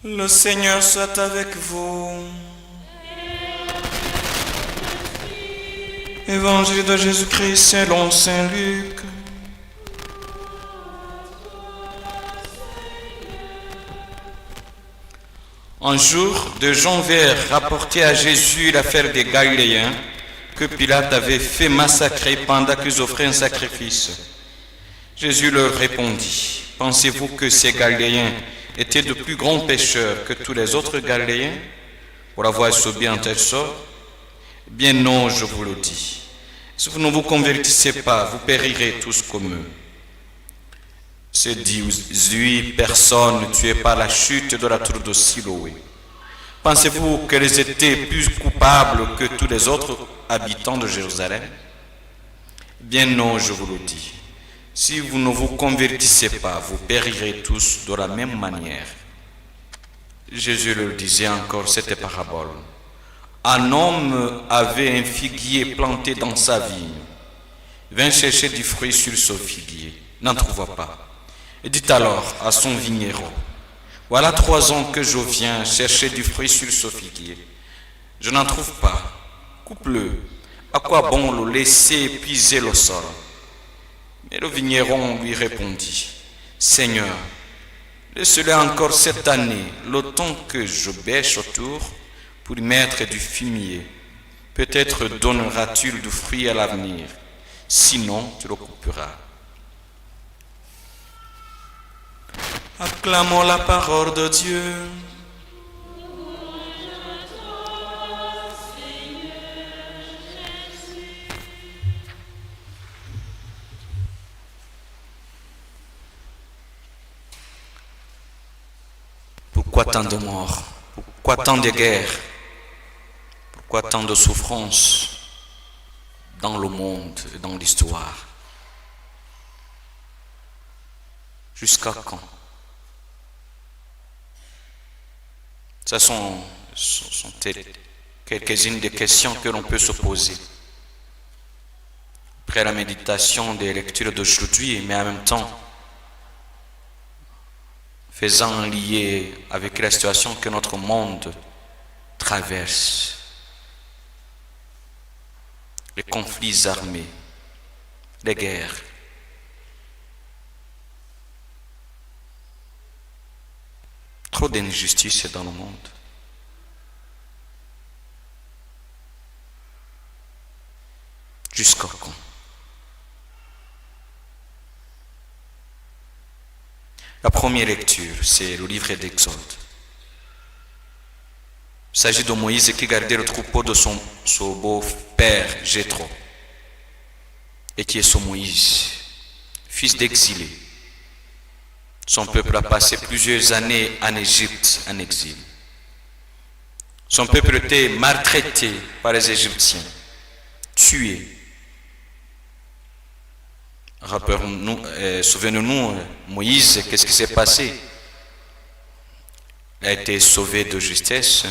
Le Seigneur soit avec vous. Évangile de Jésus-Christ selon saint Luc. Un jour, deux gens vinrent rapporter à Jésus l'affaire des Galiléens que Pilate avait fait massacrer pendant qu'ils offraient un sacrifice. Jésus leur répondit, « Pensez-vous que ces Galiléens étaient de plus grands pécheurs que tous les autres Galiléens pour avoir subi en tel sort? Bien non, je vous le dis. Si vous ne vous convertissez pas, vous périrez tous comme eux. » Ces 18 personnes tuées par la chute de la tour de Siloé, pensez-vous qu'elles étaient plus coupables que tous les autres habitants de Jérusalem? Bien non, je vous le dis. Si vous ne vous convertissez pas, vous périrez tous de la même manière. Jésus leur disait encore cette parabole. Un homme avait un figuier planté dans sa vigne. Il vint chercher du fruit sur ce figuier, n'en trouva pas. Il dit alors à son vigneron, « Voilà 3 ans que je viens chercher du fruit sur ce figuier. Je n'en trouve pas. Coupe-le. À quoi bon le laisser épuiser le sol ?» Mais le vigneron lui répondit, « Seigneur, laisse-le encore cette année, le temps que je bêche autour pour y mettre du fumier. Peut-être donnera-t-il du fruit à l'avenir. Sinon, tu le couperas. » Acclamons la parole de Dieu. Pourquoi tant de morts? Pourquoi tant de guerres? Pourquoi tant de souffrances dans le monde et dans l'histoire? Jusqu'à quand? Ce sont quelques-unes des questions que l'on peut se poser après la méditation des lectures d'aujourd'hui, mais en même temps faisant un lien avec la situation que notre monde traverse. Les conflits armés, les guerres. Trop d'injustice dans le monde. Jusqu'à quand? La première lecture, c'est le livre d'Exode. Il s'agit de Moïse qui gardait le troupeau de son beau-père Jéthro, et qui est son Moïse, fils d'exilé. Son peuple a passé plusieurs années en Égypte en exil. Son peuple était maltraité par les Égyptiens, tué. Souvenons-nous, Moïse, qu'est-ce qui s'est passé? Il a été sauvé de justesse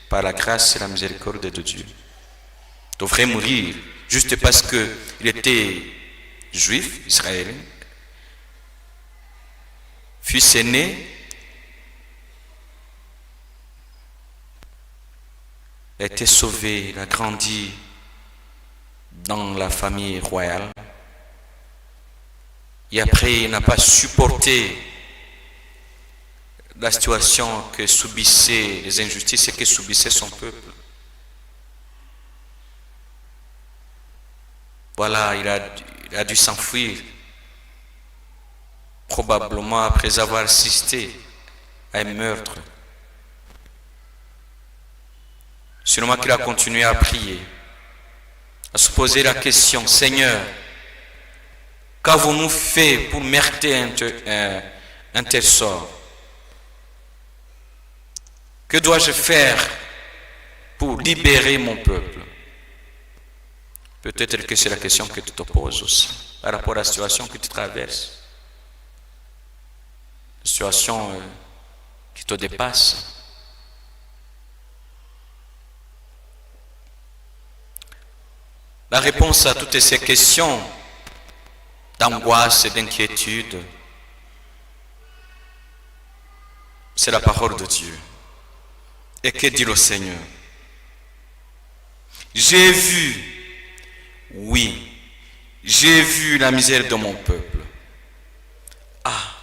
par la grâce et la miséricorde de Dieu. Il devrait mourir juste parce qu'il était juif, israélien, fils aîné. Il a été sauvé, il a grandi dans la famille royale. Et après, il n'a pas supporté la situation que subissait, les injustices que subissait son peuple. Voilà, il a dû s'enfuir, probablement après avoir assisté à un meurtre. Sûrement qu'il a continué à prier, à se poser la question, Seigneur, qu'avons-nous fait pour mériter un tel sort? Que dois-je faire pour libérer mon peuple? Peut-être que c'est la question que tu te poses aussi, par rapport à la situation que tu traverses. Une situation qui te dépasse. La réponse à toutes ces questions d'angoisse et d'inquiétude, C'est la parole de Dieu. Et que dit le Seigneur? J'ai vu, oui, j'ai vu la misère de mon peuple. Ah,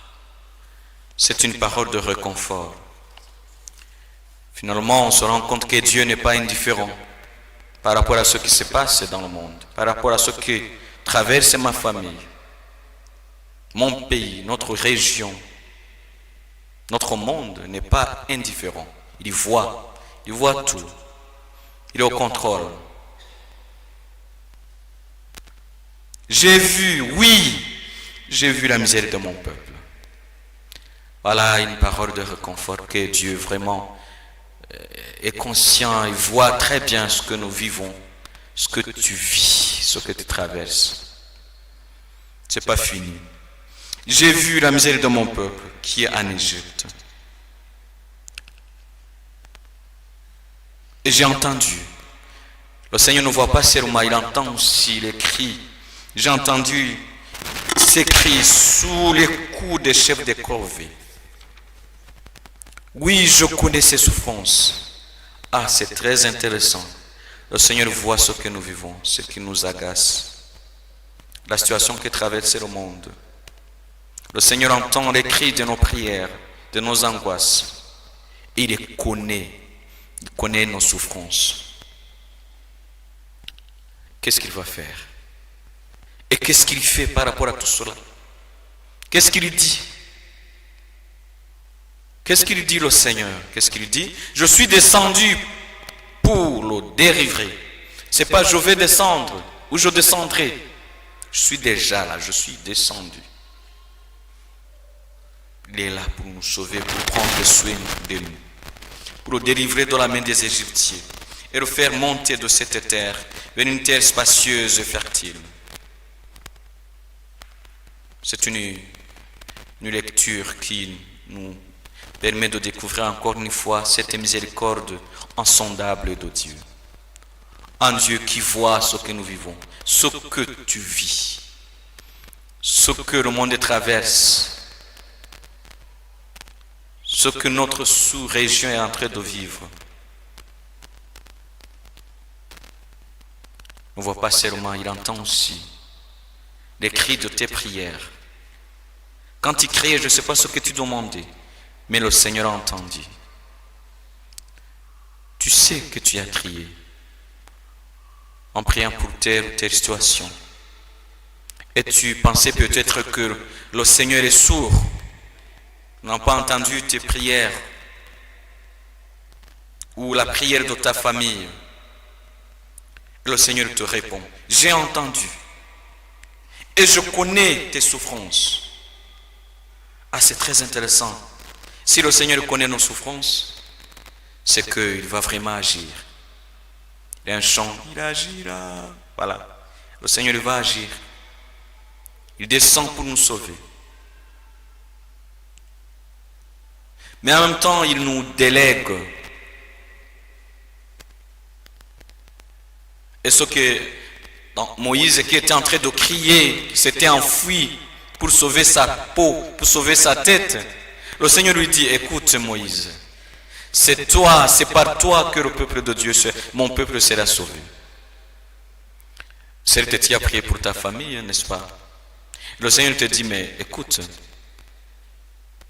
c'est une parole de réconfort. Finalement, on se rend compte que Dieu n'est pas indifférent par rapport à ce qui se passe dans le monde, par rapport à ce qui traverse ma famille, mon pays, notre région. Notre monde n'est pas indifférent. Il voit tout. Il est au contrôle. J'ai vu, oui, j'ai vu la misère de mon peuple. Voilà une parole de réconfort que Dieu vraiment est conscient, il voit très bien ce que nous vivons, ce que tu vis, ce que tu traverses. C'est pas fini. J'ai vu la misère de mon peuple qui est en Égypte. Et j'ai entendu. Le Seigneur ne voit pas seulement, il entend aussi les cris. J'ai entendu ces cris sous les coups des chefs de corvée. Oui, je connais ces souffrances. Ah, c'est très intéressant. Le Seigneur voit ce que nous vivons, ce qui nous agace. La situation qui traverse le monde. Le Seigneur entend les cris de nos prières, de nos angoisses. Et il les connaît. Il connaît nos souffrances. Qu'est-ce qu'il va faire? Et qu'est-ce qu'il fait par rapport à tout cela? Qu'est-ce qu'il dit? Qu'est-ce qu'il dit le Seigneur? Qu'est-ce qu'il dit? Je suis descendu pour le délivrer. C'est pas je vais descendre ou je descendrai. Je suis déjà là, je suis descendu. Il est là pour nous sauver, pour prendre soin de nous, pour le délivrer de la main des Égyptiens et le faire monter de cette terre vers une terre spacieuse et fertile. C'est une lecture qui nous permet de découvrir encore une fois cette miséricorde insondable de Dieu. Un Dieu qui voit ce que nous vivons, ce que tu vis, ce que le monde traverse, ce que notre sous-région est en train de vivre. On ne voit pas seulement, il entend aussi les cris de tes prières. Quand tu criais, je ne sais pas ce que tu demandais, mais le Seigneur a entendu. Tu sais que tu as crié en priant pour telle ou telle situation. Et tu pensais peut-être que le Seigneur est sourd, n'a pas entendu tes prières ou la prière de ta famille. Et le Seigneur te répond, j'ai entendu et je connais tes souffrances. Ah, c'est très intéressant. Si le Seigneur connaît nos souffrances, c'est qu'il va vraiment agir. Il y a un chant, il agira. Voilà. Le Seigneur va agir. Il descend pour nous sauver. Mais en même temps, il nous délègue. Et ce que Moïse qui était en train de crier, qui s'était enfui pour sauver sa peau, pour sauver sa tête, le Seigneur lui dit, écoute Moïse, c'est toi, c'est par toi que le peuple de Dieu, mon peuple sera sauvé. Certes, tu as prié pour ta famille, n'est-ce pas? Le Seigneur te dit, mais écoute,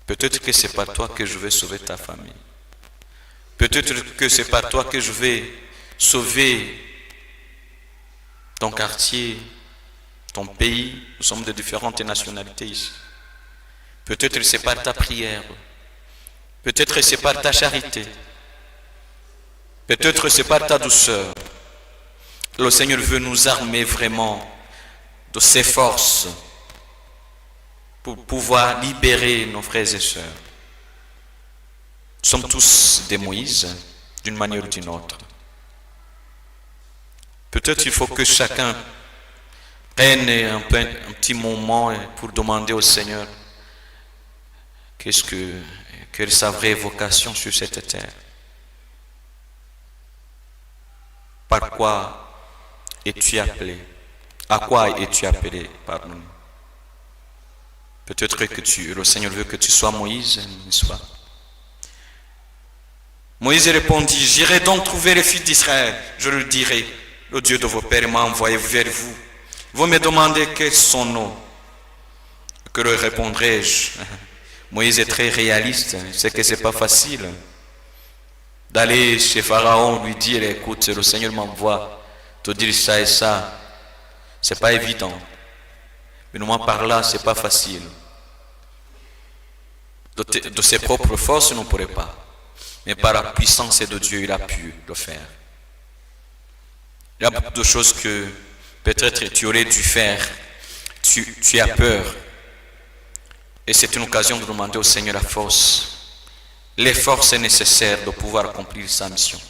peut-être que c'est par toi que je vais sauver ta famille. Peut-être que c'est par toi que je vais sauver ton quartier, ton pays. Nous sommes de différentes nationalités ici. Peut-être c'est par ta prière. Peut-être c'est par ta charité. Peut-être c'est par ta douceur. Le Seigneur veut nous armer vraiment de ses forces pour pouvoir libérer nos frères et sœurs. Nous sommes tous des Moïse, d'une manière ou d'une autre. Peut-être il faut que chacun prenne un petit moment pour demander au Seigneur quelle est sa vraie vocation sur cette terre. Par quoi es-tu appelé? À quoi es-tu appelé? Pardon. Peut-être que le Seigneur veut que tu sois Moïse, n'est-ce pas? Moïse répondit, j'irai donc trouver les fils d'Israël. Je leur dirai, le Dieu de vos pères m'a envoyé vers vous. Vous me demandez quels sont nos noms. Que leur répondrai-je? Moïse est très réaliste, il sait que ce n'est pas facile d'aller chez Pharaon, lui dire, écoute, le Seigneur m'envoie te dire ça et ça. C'est pas évident. Mais nous par là, c'est pas facile. De ses propres forces, on ne pourrait pas. Mais par la puissance de Dieu, il a pu le faire. Il y a beaucoup de choses que peut-être tu aurais dû faire. Tu as peur. Et c'est une occasion de demander au Seigneur la force. Les forces nécessaires de pouvoir accomplir sa mission.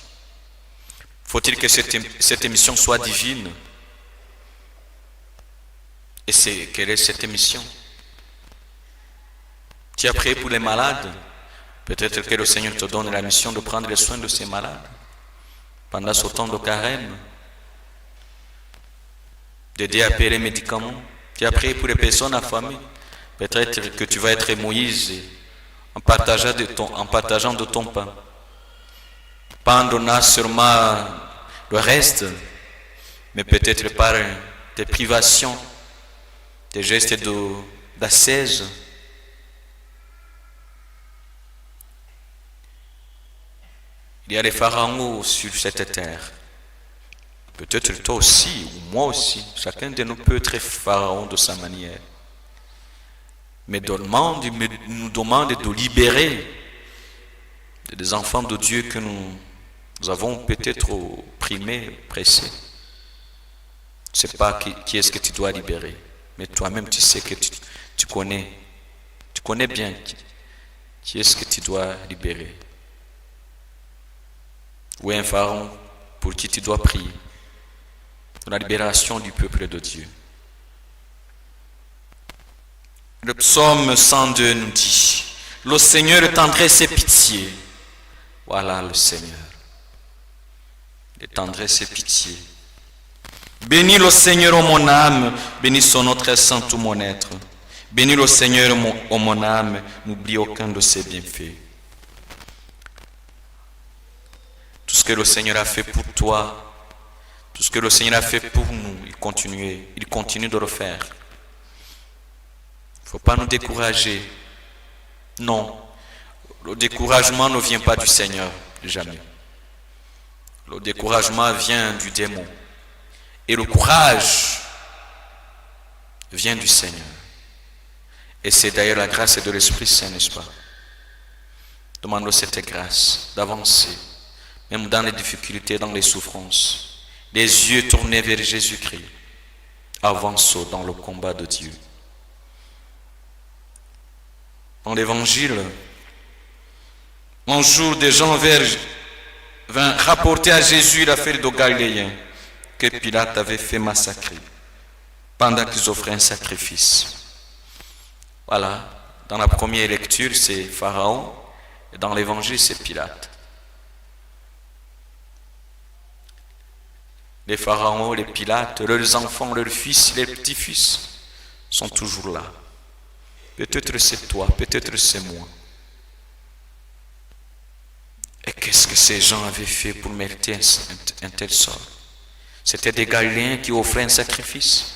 Faut-il que cette mission soit divine? Et quelle est cette mission? Tu as prié pour les malades. Peut-être que le Seigneur te donne la mission de prendre les soins de ces malades pendant ce temps de carême, d'aider à payer les médicaments. Tu as prié pour les personnes affamées. Peut-être que tu vas être Moïse en partageant de ton pain. Pas en donnant seulement le reste, mais peut-être par tes privations, tes gestes d'ascèse. Il y a les pharaons sur cette terre. Peut-être toi aussi, ou moi aussi. Chacun de nous peut être pharaon de sa manière. Mais nous demande de libérer des enfants de Dieu que nous avons peut-être opprimés, pressés. Je ne sais pas qui est-ce que tu dois libérer. Mais toi-même, tu sais que tu connais bien qui est-ce que tu dois libérer. Ou un pharaon pour qui tu dois prier. Pour la libération du peuple de Dieu. Le psaume 102 nous dit, le Seigneur tendresse et pitié. Voilà le Seigneur. De tendresse et pitié. Bénis le Seigneur, ô mon âme, bénis son notre saint tout mon être. Bénis le Seigneur, ô mon âme, n'oublie aucun de ses bienfaits. Tout ce que le Seigneur a fait pour toi, tout ce que le Seigneur a fait pour nous, il continue de le faire. Il ne faut pas nous décourager. Non, le découragement ne vient pas du Seigneur, jamais. Le découragement vient du démon. Et le courage vient du Seigneur. Et c'est d'ailleurs la grâce de l'Esprit Saint, n'est-ce pas? Demande cette grâce d'avancer, même dans les difficultés, dans les souffrances. Les yeux tournés vers Jésus-Christ. Avance dans le combat de Dieu. Dans l'évangile, un jour des gens vinrent rapporter à Jésus l'affaire de Galiléens que Pilate avait fait massacrer pendant qu'ils offraient un sacrifice. Voilà, dans la première lecture c'est Pharaon et dans l'évangile c'est Pilate. Les pharaons, les Pilates, leurs enfants, leurs fils, les petits-fils sont toujours là. Peut-être c'est toi, peut-être c'est moi. Et qu'est-ce que ces gens avaient fait pour mériter un tel sort? C'était des Galiléens qui offraient un sacrifice.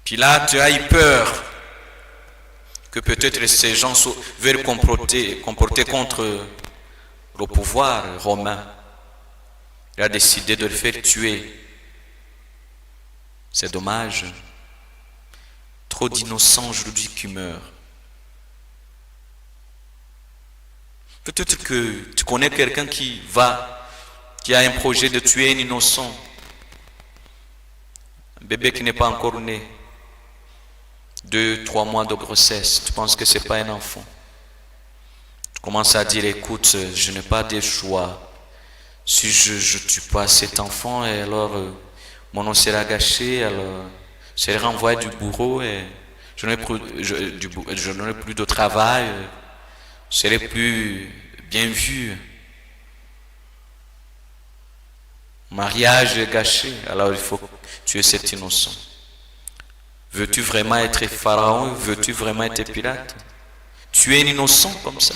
Pilate a eu peur que peut-être ces gens veulent comporter contre le pouvoir romain. Il a décidé de le faire tuer. C'est dommage. Trop d'innocents aujourd'hui qui meurent. Peut-être que tu connais quelqu'un qui a un projet de tuer un innocent. Un bébé qui n'est pas encore né. 2-3 mois de grossesse. Tu penses que ce n'est pas un enfant. Tu commences à dire, écoute, je n'ai pas de choix. Si je ne tue pas cet enfant, et alors mon nom sera gâché, alors je serai renvoyé du bourreau et je n'aurai plus de travail, je serai plus bien vu. Mariage est gâché, alors il faut tuer cet innocent. Veux-tu vraiment être Pharaon? Veux-tu vraiment être Pilate? Tuer un innocent comme ça?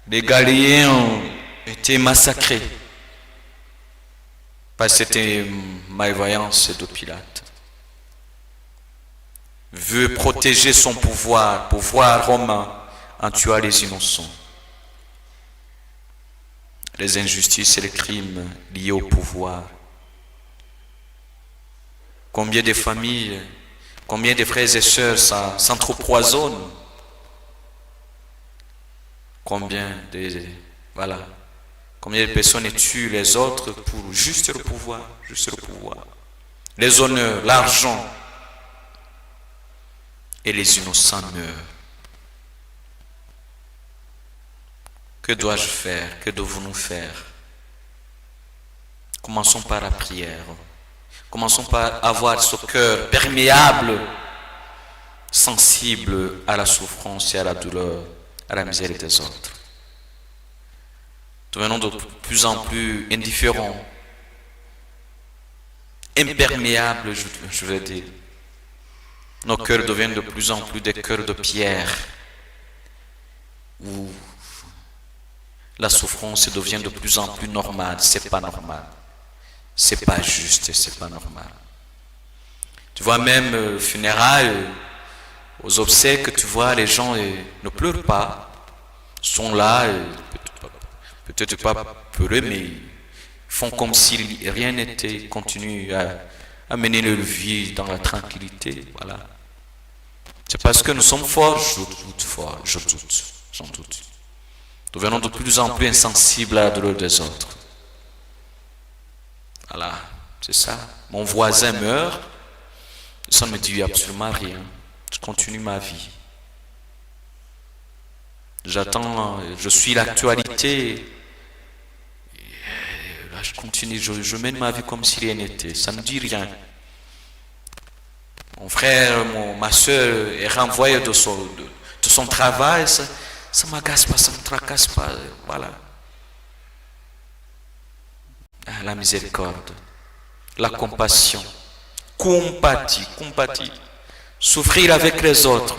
les Galiléens ont été massacrés par cette malvoyance de Pilate. Veut protéger son pouvoir romain en tuant les innocents. Les injustices et les crimes liés au pouvoir. Combien de familles, combien de frères et sœurs s'entrepoisonnent. Combien de personnes tuent les autres pour juste le pouvoir, les honneurs, l'argent, et les innocents meurent. Que dois-je faire? Que devons-nous faire? Commençons par la prière. Commençons par avoir ce cœur perméable, sensible à la souffrance et à la douleur, à la misère des autres. Devenons de plus en plus indifférents, imperméables, je veux dire. Nos cœurs deviennent de plus en plus des cœurs de pierre, où la souffrance devient de plus en plus normale. C'est pas normal, c'est pas juste, c'est pas normal. Tu vois, même aux funérailles, aux obsèques, tu vois, les gens ne pleurent pas, sont là, peut-être pas pleurer, mais ils font comme si rien n'était, ils continuent à mener leur vie dans la tranquillité. Voilà. C'est parce que nous sommes forts, j'en doute. Nous devenons de plus en plus insensibles à la douleur des autres. Voilà, c'est ça. Mon voisin meurt, ça ne me dit absolument rien. Je continue ma vie. J'attends, je suis l'actualité. Là, je continue, je mène ma vie comme si rien n'était. Ça ne me dit rien. Mon frère, ma soeur est renvoyée de son travail. Ça ne m'agace pas, ça ne me tracasse pas. Voilà. La miséricorde, la compassion. Compatis. Souffrir avec les autres.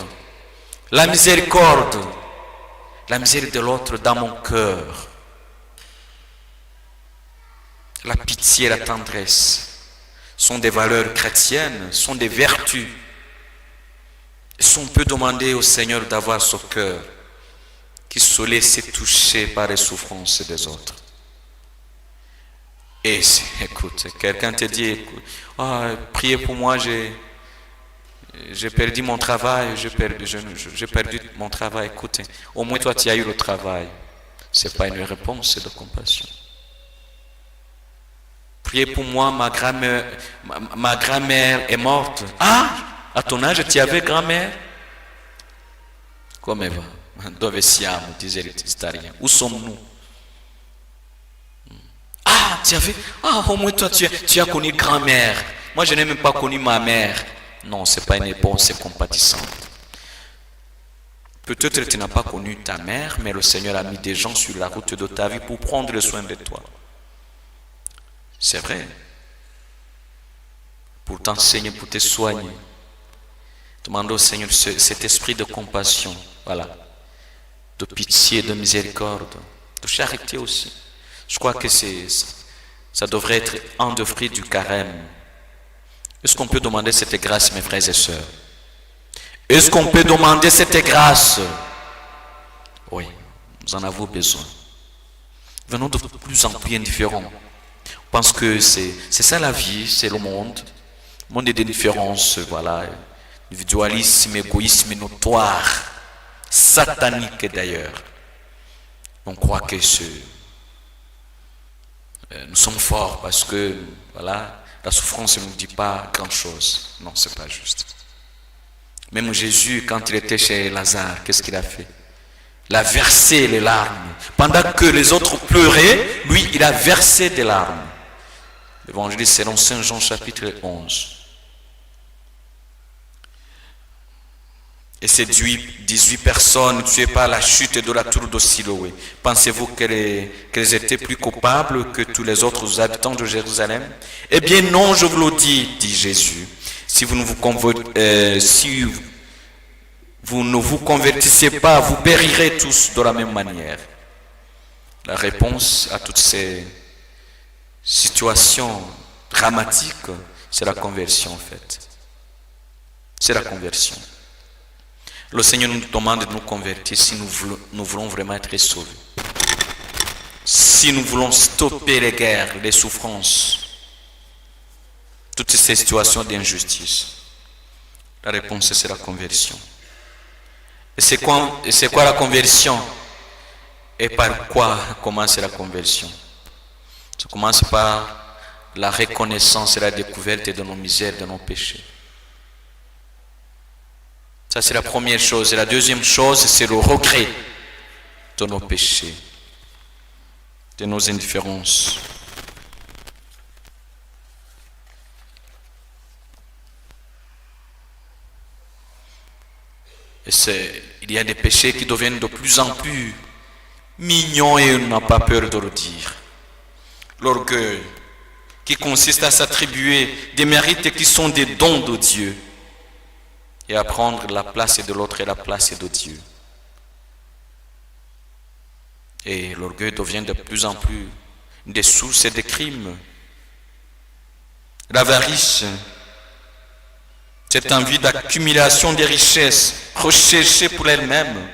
La miséricorde. La misère de l'autre dans mon cœur. La pitié et la tendresse sont des valeurs chrétiennes, sont des vertus. Et si on peut demander au Seigneur d'avoir ce cœur qui se laisse toucher par les souffrances des autres. Et écoute, quelqu'un te dit, priez pour moi, j'ai perdu mon travail, j'ai perdu mon travail. Écoute, au moins toi tu as eu le travail. Ce n'est pas une réponse de compassion. Priez pour moi, ma grand-mère est morte. Ah, à ton âge, tu avais grand-mère? Come va? Dove siamo, disaient les Italiens. Où sommes-nous? Ah, tu avais? Ah, au moins toi, tu as connu grand-mère. Moi, je n'ai même pas connu ma mère. Non, ce n'est pas une réponse compatissante. Peut-être que tu n'as pas connu ta mère, mais le Seigneur a mis des gens sur la route de ta vie pour prendre soin de toi. C'est vrai. Pour t'enseigner, pour te soigner. Demande au Seigneur cet esprit de compassion, voilà, de pitié, de miséricorde, de charité aussi. Je crois que ça devrait être un des fruits du carême. Est-ce qu'on peut demander cette grâce, mes frères et sœurs? Est-ce qu'on peut demander cette grâce? Oui, nous en avons besoin. Venons de plus en plus indifférents. Je pense que c'est ça la vie, c'est le monde. Le monde est d'indifférence, voilà. Individualisme, égoïsme notoire, satanique d'ailleurs. On croit que nous sommes forts parce que voilà, la souffrance ne nous dit pas grand-chose. Non, c'est pas juste. Même Jésus, quand il était chez Lazare, qu'est-ce qu'il a fait? Il a versé les larmes. Pendant que les autres pleuraient, lui, il a versé des larmes. L'évangile selon Saint Jean chapitre 11. Et ces 18 personnes tuées par la chute de la tour de Siloé, pensez-vous qu'elles étaient plus coupables que tous les autres habitants de Jérusalem? Eh bien non, je vous le dis, dit Jésus. Si vous ne vous convertissez pas, vous périrez tous de la même manière. La réponse à toutes ces situations dramatiques, c'est la conversion en fait. C'est la conversion. Le Seigneur nous demande de nous convertir si nous voulons vraiment être sauvés. Si nous voulons stopper les guerres, les souffrances, toutes ces situations d'injustice. La réponse, c'est la conversion. Et c'est quoi la conversion? Et par quoi commence la conversion? Ça commence par la reconnaissance et la découverte de nos misères, de nos péchés. Ça, c'est la première chose. Et la deuxième chose, c'est le regret de nos péchés, de nos indifférences. Et il y a des péchés qui deviennent de plus en plus mignons et on n'a pas peur de le dire. L'orgueil, qui consiste à s'attribuer des mérites qui sont des dons de Dieu et à prendre la place de l'autre et la place de Dieu. Et l'orgueil devient de plus en plus des sources et des crimes. L'avarice, cette envie d'accumulation des richesses recherchées pour elles-mêmes.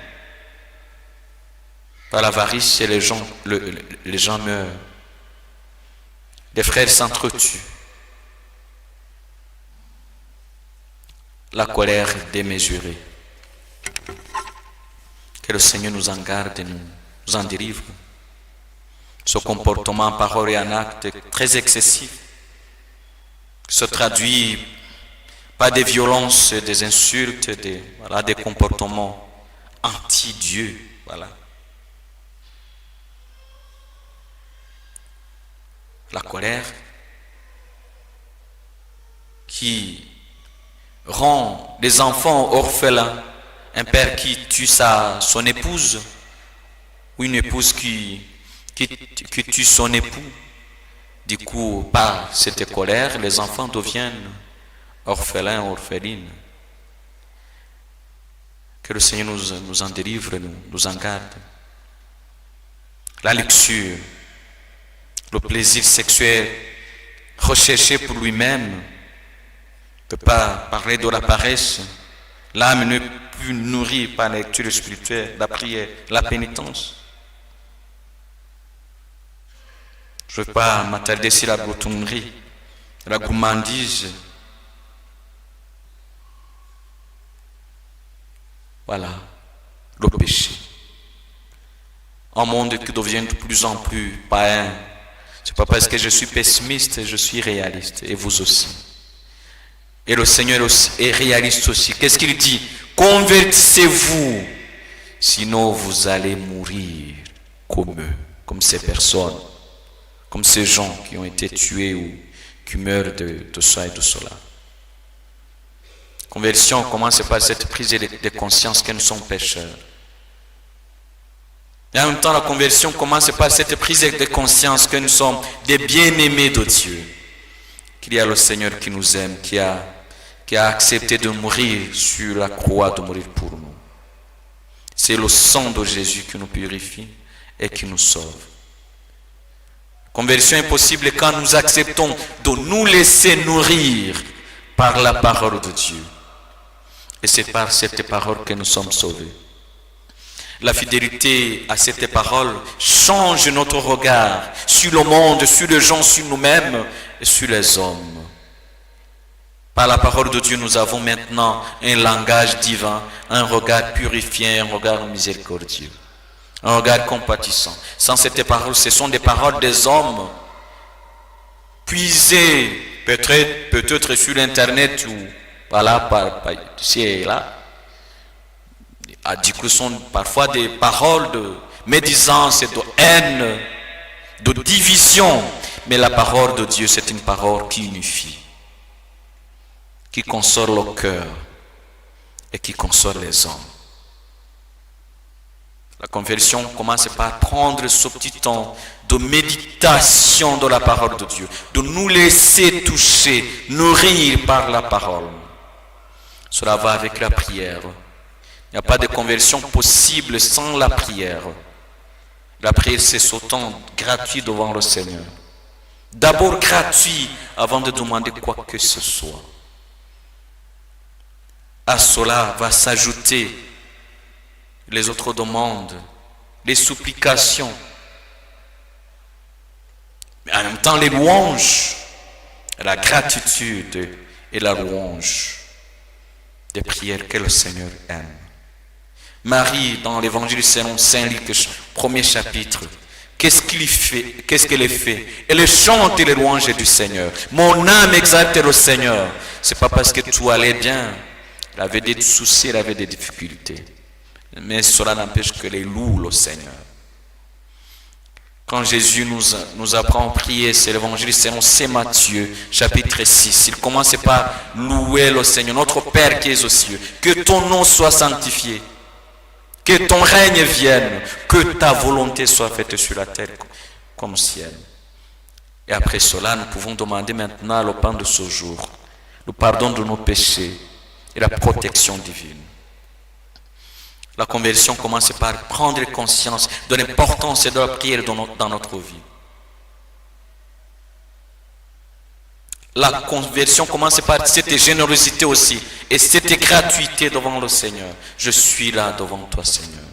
Par l'avarice, les gens meurent. Les frères s'entretuent. La colère démesurée. Que le Seigneur nous en garde et nous en délivre. Ce comportement en parole et en acte très excessif se traduit par des violences, des insultes, des comportements anti-Dieu. Voilà. La colère qui rend les enfants orphelins, un père qui tue son épouse ou une épouse qui tue son époux. Du coup, par cette colère, les enfants deviennent orphelins, orphelines. Que le Seigneur nous en délivre, nous en garde. La luxure, le plaisir sexuel recherché pour lui-même, ne peut pas parler de la paresse. L'âme ne plus nourrie par la lecture spirituelle, la prière, la pénitence. Je ne veux pas m'attarder sur la boutonnerie, la gourmandise. Voilà, le péché. Un monde qui devient de plus en plus païen. Ce n'est pas parce que je suis pessimiste, je suis réaliste, et vous aussi. Et le Seigneur est réaliste aussi. Qu'est-ce qu'il dit? Convertissez-vous, sinon vous allez mourir comme eux, comme ces personnes, comme ces gens qui ont été tués ou qui meurent de ça et de cela. Conversion commence par cette prise de conscience que nous sommes pécheurs. Et en même temps, la conversion commence par cette prise de conscience que nous sommes des bien-aimés de Dieu. Qu'il y a le Seigneur qui nous aime, qui a accepté de mourir sur la croix, de mourir pour nous. C'est le sang de Jésus qui nous purifie et qui nous sauve. La conversion est possible quand nous acceptons de nous laisser nourrir par la parole de Dieu. Et c'est par cette parole que nous sommes sauvés. La fidélité à cette parole change notre regard sur le monde, sur les gens, sur nous-mêmes et sur les hommes. Par la parole de Dieu, nous avons maintenant un langage divin, un regard purifié, un regard miséricordieux, un regard compatissant. Sans cette parole, ce sont des paroles des hommes puisées peut-être sur l'internet ou par ici et là. Du coup, ce sont parfois des paroles de médisance, de haine, de division. Mais la parole de Dieu, c'est une parole qui unifie, qui console le cœur et qui console les hommes. La conversion commence par prendre ce petit temps de méditation de la parole de Dieu, de nous laisser toucher, nourrir par la parole. Cela va avec la prière. Il n'y a pas de conversion possible sans la prière. La prière, c'est ce temps gratuit devant le Seigneur. D'abord gratuit avant de demander quoi que ce soit. À cela va s'ajouter les autres demandes, les supplications, mais en même temps les louanges, la gratitude et la louange des prières que le Seigneur aime. Marie, dans l'évangile selon Saint Luc, premier chapitre, qu'est-ce qu'elle fait? Elle chante les louanges du Seigneur. Mon âme exalte le Seigneur. C'est pas parce que tout allait bien. Elle avait des soucis, elle avait des difficultés. Mais cela n'empêche que les loue le Seigneur. Quand Jésus nous apprend à prier, c'est l'évangile selon Saint Matthieu, chapitre 6. Il commence par louer le Seigneur, notre Père qui est aux cieux. Que ton nom soit sanctifié. Que ton règne vienne, que ta volonté soit faite sur la terre comme au ciel. Et après cela, nous pouvons demander maintenant le pain de ce jour, le pardon de nos péchés et la protection divine. La conversion commence par prendre conscience de l'importance de la prière dans notre vie. La conversion commence par cette générosité aussi et cette gratuité devant le Seigneur. Je suis là devant toi, Seigneur.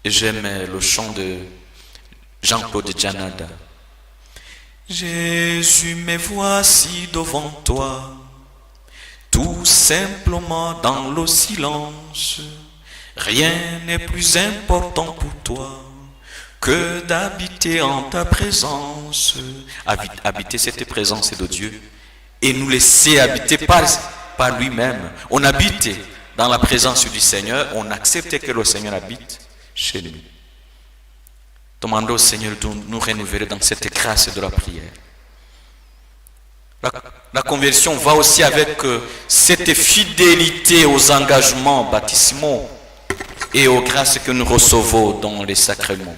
Et j'aime le chant de Jean-Claude Janada. Jésus, me voici devant toi, tout simplement dans le silence. Rien n'est plus important pour toi que d'habiter en ta présence. Habiter cette présence de Dieu et nous laisser habiter par lui-même. On habite dans la présence du Seigneur, on accepte que le Seigneur habite chez nous. Demandons au Seigneur de nous renouveler dans cette grâce de la prière. La conversion va aussi avec cette fidélité aux engagements baptismaux et aux grâces que nous recevons dans les sacrements.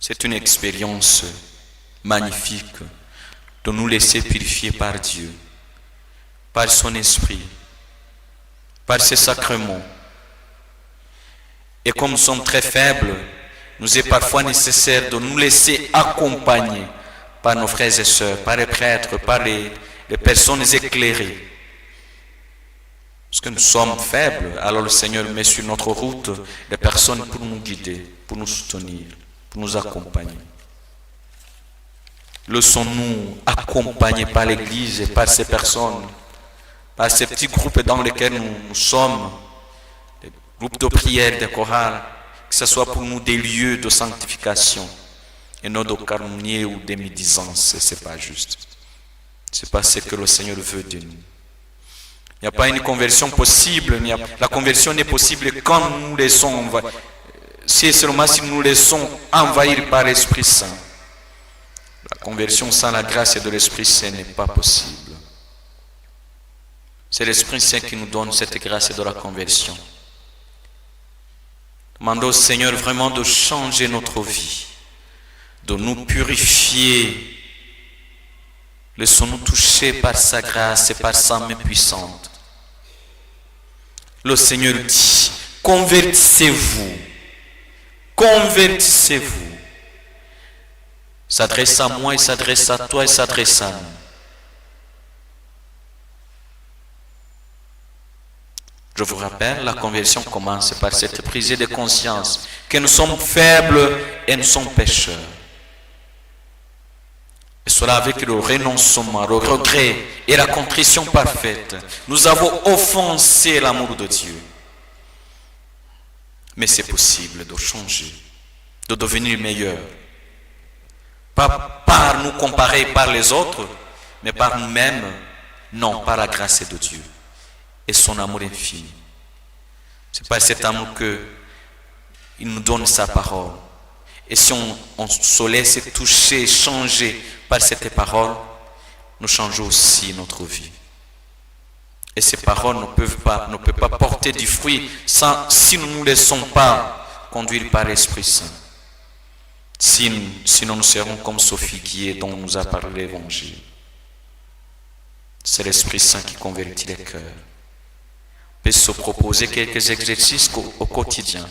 C'est une expérience magnifique de nous laisser purifier par Dieu, par son esprit, par ses sacrements. Et comme nous sommes très faibles, nous est parfois nécessaire de nous laisser accompagner par nos frères et sœurs, par les prêtres, par les personnes éclairées. Parce que nous sommes faibles, alors le Seigneur met sur notre route des personnes pour nous guider, pour nous soutenir, pour nous accompagner. Laissons-nous accompagner par l'Église et par ces personnes, par ces petits groupes dans lesquels nous sommes, des groupes de prière, des chorales, que ce soit pour nous des lieux de sanctification et non de calomnie ou de médisance. Ce n'est pas juste. Ce n'est pas ce que le Seigneur veut de nous. Il n'y a pas une conversion possible. La conversion n'est possible quand nous nous laissons c'est seulement si nous nous laissons envahir par l'Esprit Saint. La conversion sans la grâce de l'Esprit Saint n'est pas possible. C'est l'Esprit Saint qui nous donne cette grâce de la conversion. Demandons au Seigneur vraiment de changer notre vie, de nous purifier. Laissons-nous toucher par sa grâce et par sa main puissante. Le Seigneur dit, convertissez-vous. Convertissez-vous. S'adresse à moi, il s'adresse à toi, il s'adresse à nous. Je vous rappelle, la conversion commence par cette prise de conscience que nous sommes faibles et nous sommes pécheurs. Et cela avec le renoncement, le regret et la contrition parfaite. Nous avons offensé l'amour de Dieu. Mais c'est possible de changer, de devenir meilleur. Pas par nous comparer par les autres, mais par nous-mêmes, non, par la grâce de Dieu et son amour infini. C'est par cet amour qu'il nous donne sa parole. Et si on se laisse toucher, changer par cette parole, nous changeons aussi notre vie. Et ces paroles ne peuvent pas porter du fruit si nous ne nous laissons pas conduire par l'Esprit Saint. Sinon nous serons comme ce figuier dont nous a parlé l'Évangile. C'est l'Esprit Saint qui convertit les cœurs. peut se proposer quelques exercices au quotidien.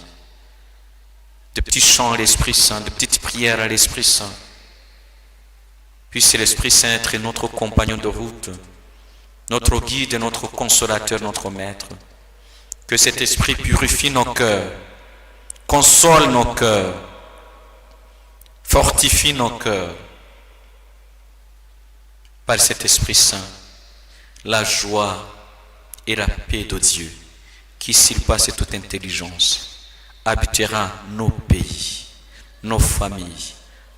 De petits chants à l'Esprit Saint, de petites prières à l'Esprit Saint. Puisse l'Esprit Saint être notre compagnon de route, notre guide, notre consolateur, notre maître. Que cet Esprit purifie nos cœurs, console nos cœurs, fortifie nos cœurs. Par cet Esprit Saint, la joie et la paix de Dieu, qui s'il passe toute intelligence, habitera nos pays, nos familles,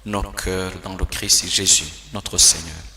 nos cœurs dans le Christ Jésus, notre Seigneur.